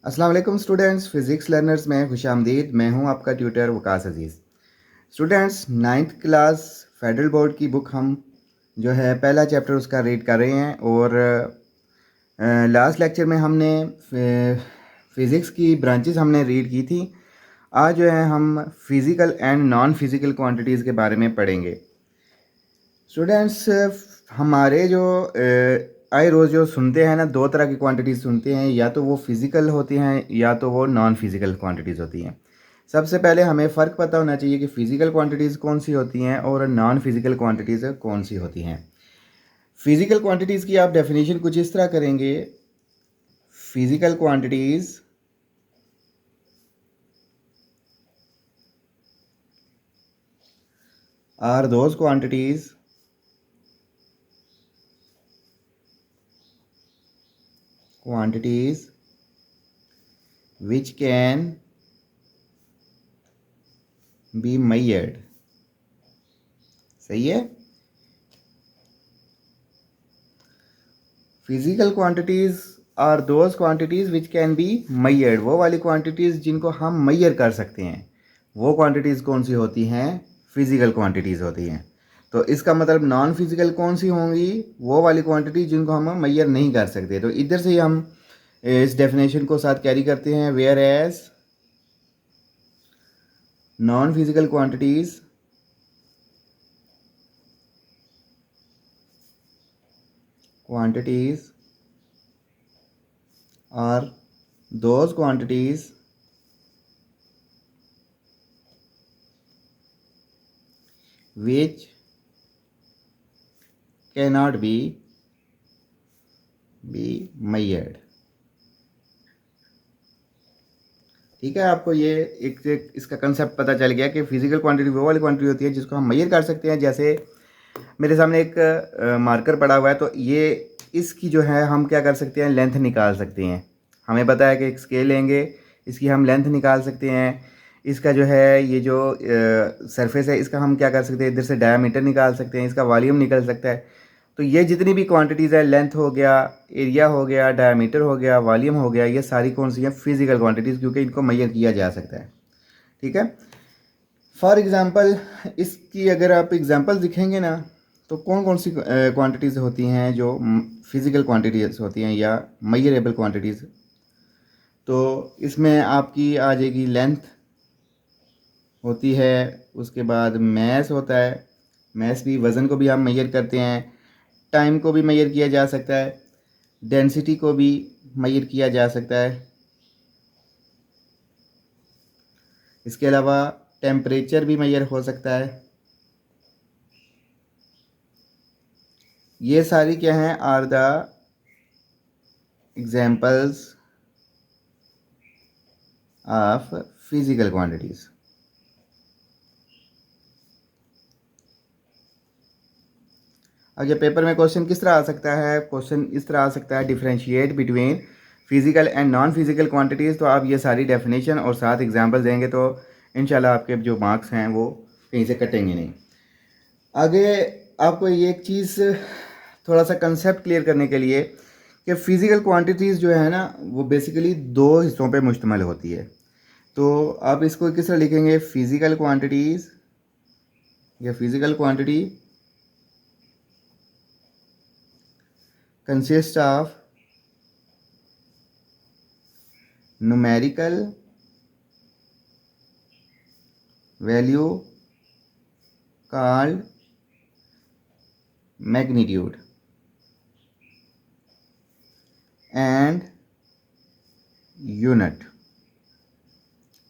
अस्सलाम वालेकुम students, physics learners में खुशामदीद। मैं हूं आपका tutor Waqas Aziz. Students, ninth class federal board की बुक हम जो है पहला चैप्टर उसका रीड कर रहे हैं और लास्ट लेक्चर में हमने फ़िज़िक्स की ब्रांचेस हमने रीड की थी। आज जो है हम physical and non physical quantities के बारे में पढ़ेंगे। स्टूडेंट्स, हमारे जो आए रोज़ जो सुनते हैं ना, दो तरह की क्वांटिटीज़ सुनते हैं, या तो वो फिज़िकल होती हैं या तो वो नॉन फिज़िकल क्वांटिटीज़ होती हैं। सबसे पहले हमें फ़र्क पता होना चाहिए कि फ़िज़िकल क्वांटिटीज़ कौन सी होती हैं और नॉन फिज़िकल क्वांटिटीज़ कौन सी होती हैं। फ़िज़िकल क्वांटिटीज़ की आप डेफिनेशन कुछ इस तरह करेंगे। Physical quantities are those quantities which can be measured। सही है। Physical quantities are those quantities which can be measured। वो वाली क्वांटिटीज़ जिनको हम मैयर कर सकते हैं, वो क्वांटिटीज़ कौन सी होती हैं? फिजिकल क्वांटिटीज़ होती हैं। तो इसका मतलब नॉन फिजिकल कौन सी होंगी? वो वाली क्वांटिटी जिनको हम मैयर नहीं कर सकते। तो इधर से ही हम इस डेफिनेशन को साथ कैरी करते हैं। Whereas non physical quantities are those quantities which cannot be measured। ठीक है, आपको ये एक इसका कंसेप्ट पता चल गया कि फिजिकल क्वांटिटी वो वाली क्वांटिटी होती है जिसको हम मेजर कर सकते हैं। जैसे मेरे सामने एक मार्कर पड़ा हुआ है, तो ये इसकी जो है हम क्या कर सकते हैं? लेंथ निकाल सकते हैं। हमें पता है कि एक स्केल लेंगे, इसकी हम लेंथ निकाल सकते हैं। इसका जो है ये जो सरफेस है, इसका हम क्या कर सकते हैं? इधर से डायमीटर निकाल सकते हैं, इसका वॉल्यूम निकल सकता है। तो ये जितनी भी क्वांटिटीज़ है, लेंथ हो गया, एरिया हो गया, डायमीटर हो गया, वॉल्यूम हो गया, ये सारी कौन सी हैं? फिजिकल क्वांटिटीज़, क्योंकि इनको मेजर किया जा सकता है। ठीक है। फॉर एग्ज़ाम्पल, इसकी अगर आप एग्ज़ाम्पल दिखेंगे ना, तो कौन कौन सी क्वांटिटीज़ होती हैं जो फिज़िकल क्वांटिटीज़ होती हैं या मेजरेबल क्वांटिटीज़? तो इसमें आपकी आ जाएगी लेंथ होती है, उसके बाद मैस होता है। मैस भी, वज़न को भी हम मेजर करते हैं। टाइम को भी मेजर किया जा सकता है। डेंसिटी को भी मेजर किया जा सकता है। इसके अलावा टेम्परेचर भी मेजर हो सकता है। ये सारी क्या हैं? Are the examples of physical quantities. अब ये पेपर में क्वेश्चन किस तरह आ सकता है? क्वेश्चन इस तरह आ सकता है, differentiate between physical and non physical quantities. तो आप ये सारी डेफिनेशन और साथ एग्जांपल देंगे तो इंशाल्लाह आपके जो मार्क्स हैं वो कहीं से कटेंगे नहीं। आगे आपको ये एक चीज़ थोड़ा सा कंसेप्ट क्लियर करने के लिए कि फ़िज़िकल क्वांटिटीज़ जो है ना, वो बेसिकली दो हिस्सों पे मुश्तमिल होती है। तो आप इसको किस तरह लिखेंगे? फ़िज़िकल क्वांटिटीज़ या physical quantity consist of numerical value called magnitude and unit।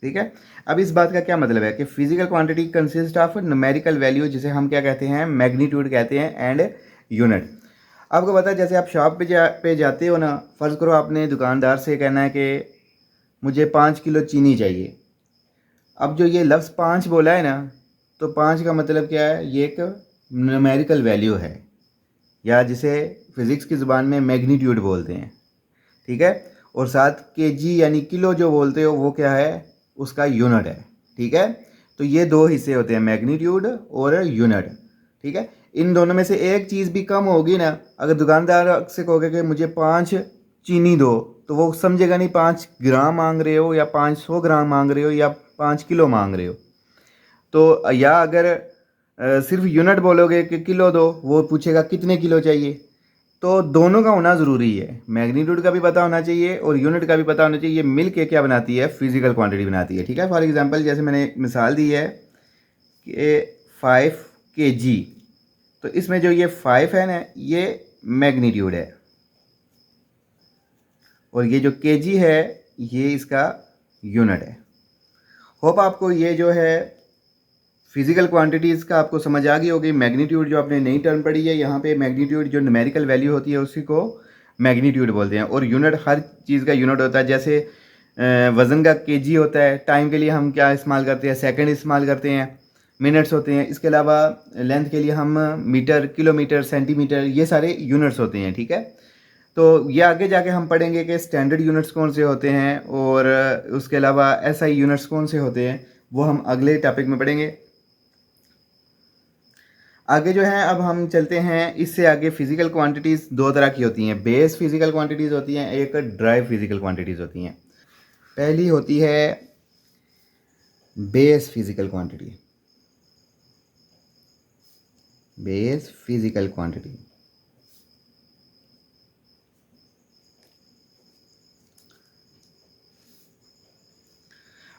ठीक है। अब इस बात का क्या मतलब है कि physical quantity consist of numerical value, जिसे हम क्या कहते हैं? मैग्नीट्यूड कहते हैं, एंड यूनिट। आपको पता है, जैसे आप शॉप पे जाते हो ना, फ़र्ज़ करो आपने दुकानदार से कहना है कि मुझे 5 किलो चीनी चाहिए। अब जो ये लफ्ज़ 5 बोला है ना, तो 5 का मतलब क्या है? ये एक न्यूमेरिकल वैल्यू है, या जिसे फ़िज़िक्स की ज़ुबान में मैग्नीट्यूड बोलते हैं। ठीक है। और साथ केजी यानी किलो जो बोलते हो, वो क्या है? उसका यूनिट है। ठीक है। तो ये दो हिस्से होते हैं, मैग्नीट्यूड और यूनिट। ठीक है। इन दोनों में से एक चीज़ भी कम होगी ना, अगर दुकानदार से कहोगे कि मुझे 5 चीनी दो, तो वो समझेगा नहीं 5 ग्राम मांग रहे हो या 500 ग्राम मांग रहे हो या 5 किलो मांग रहे हो। तो या अगर सिर्फ यूनिट बोलोगे कि किलो दो, वो पूछेगा कितने किलो चाहिए। तो दोनों का होना ज़रूरी है, मैग्नीट्यूड का भी पता होना चाहिए और यूनिट का भी पता होना चाहिए। ये मिल के क्या बनाती है, फिजिकल क्वांटिटी बनाती है। ठीक है, फॉर एग्जांपल जैसे मैंने एक मिसाल दी है कि 5 kg, तो इसमें जो ये 5 है ना, ये मैग्नीट्यूड है, और ये जो kg है ये इसका यूनिट है। होप आपको ये जो है फिजिकल क्वांटिटीज़ का आपको समझ आ गई होगी। मैग्नीट्यूड जो आपने नई टर्म पढ़ी है, यहाँ पे मैग्नीट्यूड जो न्यूमेरिकल वैल्यू होती है उसी को मैग्नीट्यूड बोलते हैं। और यूनिट हर चीज़ का यूनिट होता है। जैसे वज़न का केजी होता है, टाइम के लिए हम क्या इस्तेमाल करते हैं, सेकंड इस्तेमाल करते हैं, मिनट्स होते हैं। इसके अलावा लेंथ के लिए हम मीटर, किलोमीटर, सेंटीमीटर, ये सारे यूनिट्स होते हैं। ठीक है, तो ये आगे जाके हम पढ़ेंगे कि स्टैंडर्ड यूनिट्स कौन से होते हैं और उसके अलावा एसआई यूनिट्स कौन से होते हैं, वो हम अगले टॉपिक में पढ़ेंगे। आगे जो है अब हम चलते हैं इससे आगे। फिजिकल क्वांटिटीज़ दो तरह की होती हैं, बेस फिजिकल क्वांटिटीज़ होती हैं, एक ड्राइव फिजिकल क्वांटिटीज़ होती हैं। पहली होती है base physical quantity, base physical quantity.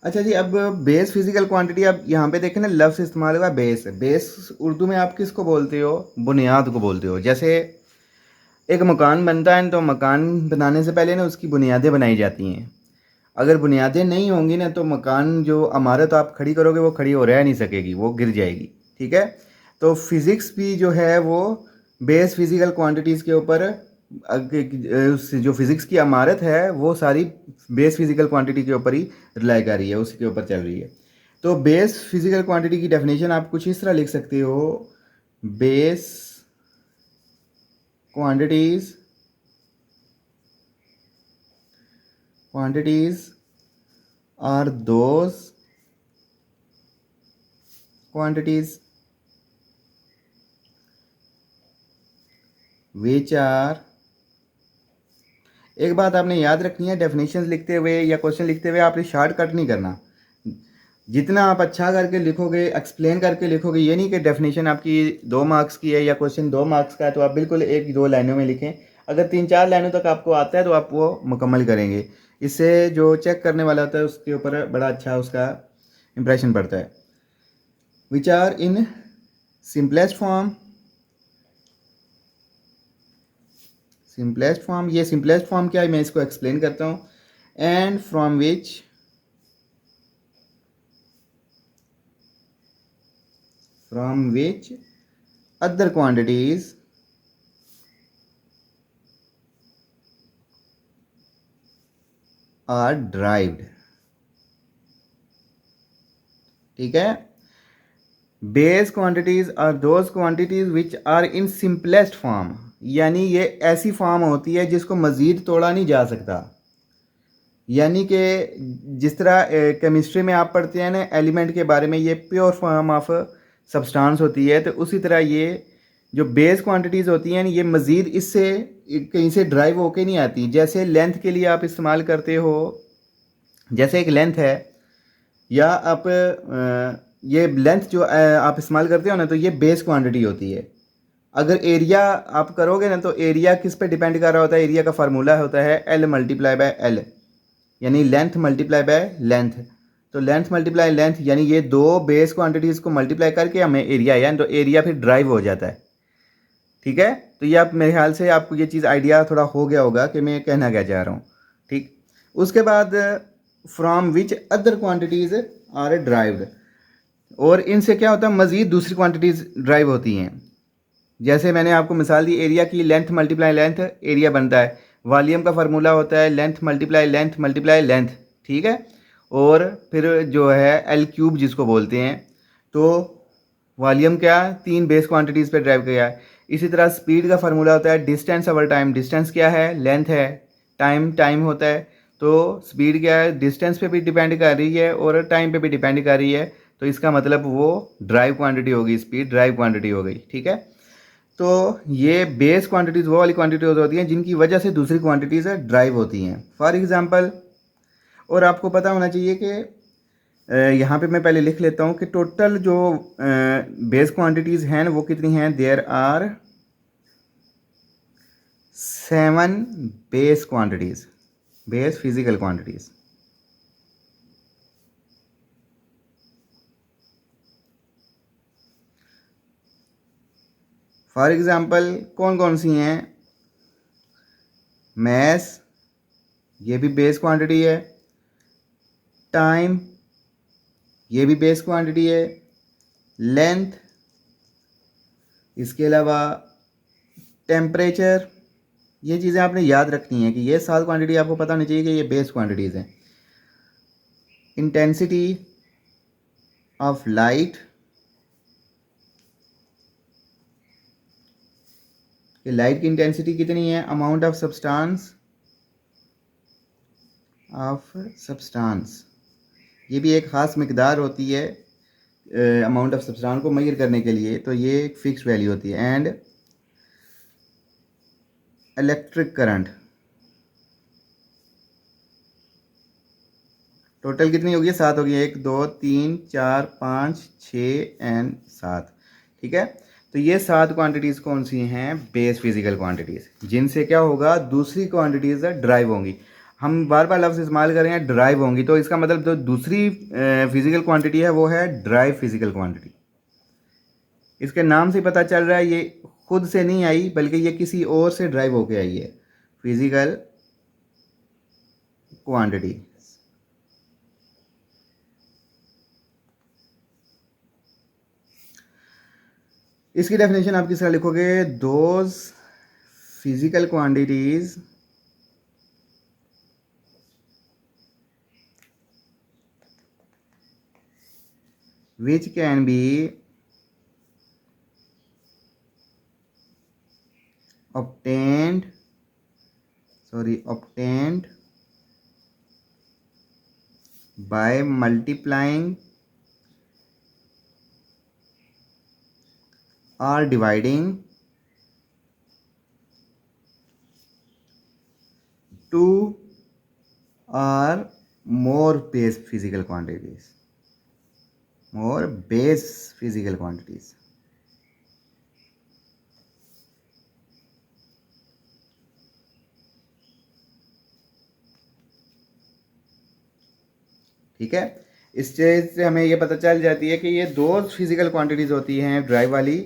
अच्छा जी, अब बेस फिजिकल क्वांटिटी, अब यहाँ पे देखें ना लफ्ज़ इस्तेमाल हुआ बेस। बेस उर्दू में आप किसको बोलते हो, बुनियाद को बोलते हो। जैसे एक मकान बनता है तो मकान बनाने से पहले ना उसकी बुनियादें बनाई जाती हैं। अगर बुनियादें नहीं होंगी ना तो मकान जो इमारत आप खड़ी करोगे वो खड़ी हो रह नहीं सकेगी, वो गिर जाएगी। ठीक है, तो फिज़िक्स भी जो है वो बेस फिजिकल क्वांटिटीज़ के ऊपर, जो फिज़िक्स की इमारत है वो सारी बेस फिजिकल क्वांटिटी के ऊपर ही रिलाई कर रही है, उसी के ऊपर चल रही है। तो बेस फिजिकल क्वांटिटी की डेफिनेशन आप कुछ इस तरह लिख सकते हो, base quantities are those quantities which are, एक बात आपने याद रखनी है, डेफिनेशंस लिखते हुए या क्वेश्चन लिखते हुए आपने शॉर्टकट नहीं करना। जितना आप अच्छा करके लिखोगे, एक्सप्लेन करके लिखोगे, ये नहीं कि डेफिनेशन आपकी 2 मार्क्स की है या क्वेश्चन 2 मार्क्स का है तो आप बिल्कुल 1-2 लाइनों में लिखें। अगर 3-4 लाइनों तक आपको आता है तो आप वो मुकम्मल करेंगे। इससे जो चेक करने वाला होता है उसके ऊपर बड़ा अच्छा उसका इम्प्रेशन पड़ता है। Which are in simplest form, simplest form, ये सिंपलेस्ट फॉर्म क्या है मैं इसको एक्सप्लेन करता हूँ। And from which other quantities are derived। ठीक है, base quantities are those quantities which are in simplest form, यानी ये ऐसी फॉर्म होती है जिसको मज़ीद तोड़ा नहीं जा सकता। यानी कि जिस तरह केमिस्ट्री में आप पढ़ते हैं ना एलिमेंट के बारे में, ये प्योर फॉर्म ऑफ सब्सटेंस होती है, तो उसी तरह ये जो बेस क्वांटिटीज़ होती हैं ये मज़ीद इससे कहीं से ड्राइव होके नहीं आती। जैसे लेंथ के लिए आप इस्तेमाल करते हो, जैसे एक लेंथ है, या आप ये लेंथ जो आप इस्तेमाल करते हो ना, तो ये बेस क्वांटिटी होती है। अगर एरिया आप करोगे ना तो एरिया किस पे डिपेंड कर रहा होता है, एरिया का फार्मूला होता है L मल्टीप्लाई बाय L, यानी लेंथ मल्टीप्लाई बाय लेंथ। तो लेंथ मल्टीप्लाई लेंथ, यानी ये दो बेस क्वांटिटीज़ को मल्टीप्लाई करके हमें एरिया आया, तो एरिया फिर ड्राइव हो जाता है। ठीक है, तो ये आप मेरे ख्याल से आपको ये चीज़ आइडिया थोड़ा हो गया होगा कि मैं कहना क्या चाह रहा हूँ। ठीक, उसके बाद from which other quantities are derived, और इनसे क्या होता है मज़ीद दूसरी क्वांटिटीज़ ड्राइव होती हैं। जैसे मैंने आपको मिसाल दी एरिया की, लेंथ मल्टीप्लाई लेंथ एरिया बनता है। वॉल्यूम का फार्मूला होता है लेंथ मल्टीप्लाई लेंथ। ठीक है, और फिर जो है L क्यूब जिसको बोलते हैं, तो वॉल्यूम क्या, 3 बेस क्वांटिटीज़ पे ड्राइव किया है। इसी तरह स्पीड का फार्मूला होता है डिस्टेंस ओवर टाइम। डिस्टेंस क्या है, लेंथ है, टाइम होता है, तो स्पीड क्या है, डिस्टेंस पे भी डिपेंड कर रही है और टाइम पे भी डिपेंड कर रही है, तो इसका मतलब वो ड्राइव क्वांटिटी होगी, स्पीड ड्राइव क्वांटिटी हो गई। ठीक है, तो ये बेस क्वांटिटीज़ वो वाली क्वांटिटीज होती हैं जिनकी वजह से दूसरी क्वांटिटीज़ ड्राइव होती हैं। फॉर एग्ज़ाम्पल, और आपको पता होना चाहिए कि यहाँ पे मैं पहले लिख लेता हूँ कि टोटल जो बेस क्वांटिटीज़ हैं वो कितनी हैं। There are 7 base quantities, base physical quantities. For example कौन कौन सी हैं। मैस, ये भी बेस क्वांटिटी है। टाइम, ये भी बेस क्वांटिटी है। लेंथ, इसके अलावा टेम्परेचर, ये चीज़ें आपने याद रखनी है कि ये 7 क्वांटिटी आपको पता होनी चाहिए कि ये बेस क्वांटिटीज़ हैं। इंटेंसिटी ऑफ लाइट, ये लाइट की इंटेंसिटी कितनी है। अमाउंट ऑफ सब्सटेंस, ये भी एक ख़ास मकदार होती है अमाउंट ऑफ सब्सटेंस को मेजर करने के लिए, तो ये एक फिक्स वैल्यू होती है। एंड इलेक्ट्रिक करंट, टोटल कितनी होगी। 7 होगी। 1 2 3 4 5 6 एंड 7। ठीक है, तो ये 7 क्वांटिटीज़ कौन सी हैं। बेस फिजिकल क्वांटिटीज़, जिनसे क्या होगा, दूसरी क्वांटिटीज़ ड्राइव होंगी। हम बार बार लफ्ज़ इस्तेमाल कर रहे हैं ड्राइव होंगी, तो इसका मतलब जो दूसरी फिजिकल क्वांटिटी है वो है ड्राइव फिजिकल क्वांटिटी। इसके नाम से पता चल रहा है ये खुद से नहीं आई, बल्कि ये किसी और से ड्राइव होके आई है। Physical quantity. इसकी डेफिनेशन आप किस तरह लिखोगे। Those physical quantities which can be obtained by multiplying or dividing two or more base physical quantities. ठीक है, इस चीज़ से हमें ये पता चल जाती है कि ये दो फिजिकल क्वांटिटीज़ होती हैं ड्राइव वाली,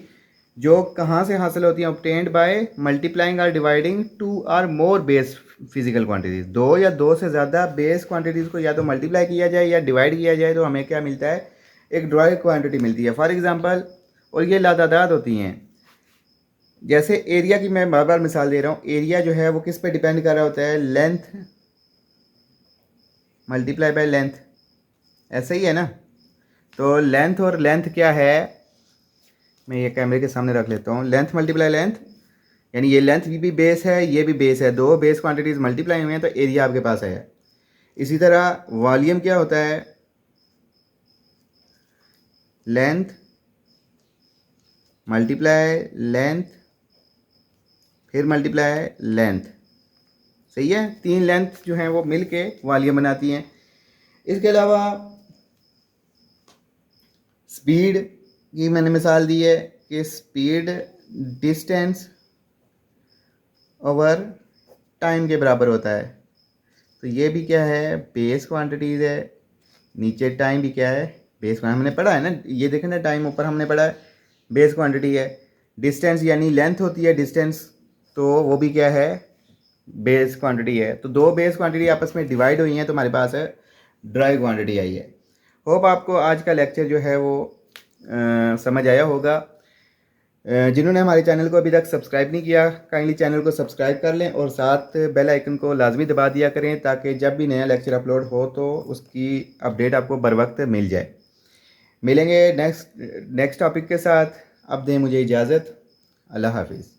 जो कहाँ से हासिल होती हैं। ऑब्टेन्ड बाय मल्टीप्लाइंग और डिवाइडिंग टू और मोर बेस फिजिकल क्वांटिटीज़। दो या दो से ज़्यादा बेस क्वांटिटीज़ को या तो मल्टीप्लाई किया जाए या डिवाइड किया जाए, तो हमें क्या मिलता है, एक ड्राइव क्वांटिटी मिलती है। फॉर एग्जांपल, और ये लातादाद होती हैं। जैसे एरिया की मैं बार बार मिसाल दे रहा हूँ। एरिया जो है वो किस पे डिपेंड कर रहा होता है, लेंथ मल्टीप्लाई बाय लेंथ, ऐसा ही है ना। तो लेंथ और लेंथ क्या है, मैं ये कैमरे के सामने रख लेता हूँ। लेंथ मल्टीप्लाई लेंथ, यानी ये लेंथ भी बेस है, ये भी बेस है। दो बेस क्वांटिटीज़ मल्टीप्लाई हुए हैं तो एरिया आपके पास है। इसी तरह वॉल्यूम क्या होता है, लेंथ मल्टीप्लाई लेंथ फिर मल्टीप्लाई लेंथ। सही है, 3 लेंथ जो हैं वो मिल के वॉल्यूम बनाती हैं। इसके अलावा स्पीड की मैंने मिसाल दी है कि स्पीड डिस्टेंस ओवर टाइम के बराबर होता है। तो ये भी क्या है, बेस क्वांटिटीज़ है। नीचे टाइम भी क्या है, बेस क्वांटिटी। हमने पढ़ा है ना, ये देखें ना, टाइम ऊपर हमने पढ़ा है, बेस क्वांटिटी है। डिस्टेंस यानी लेंथ होती है डिस्टेंस, तो वो भी क्या है, बेस क्वांटिटी है। तो दो बेस क्वांटिटी आपस में डिवाइड हुई हैं तो हमारे पास है ड्राइव क्वांटिटी आई है। होप आपको आज का लेक्चर जो है वो समझ आया होगा। जिन्होंने हमारे चैनल को अभी तक सब्सक्राइब नहीं किया, काइंडली चैनल को सब्सक्राइब कर लें और साथ बेल आइकन को लाजमी दबा दिया करें, ताकि जब भी नया लेक्चर अपलोड हो तो उसकी अपडेट आपको बर वक्त मिल जाए। मिलेंगे नेक्स्ट टॉपिक के साथ। अब दें मुझे इजाज़त। अल्लाह हाफिज़।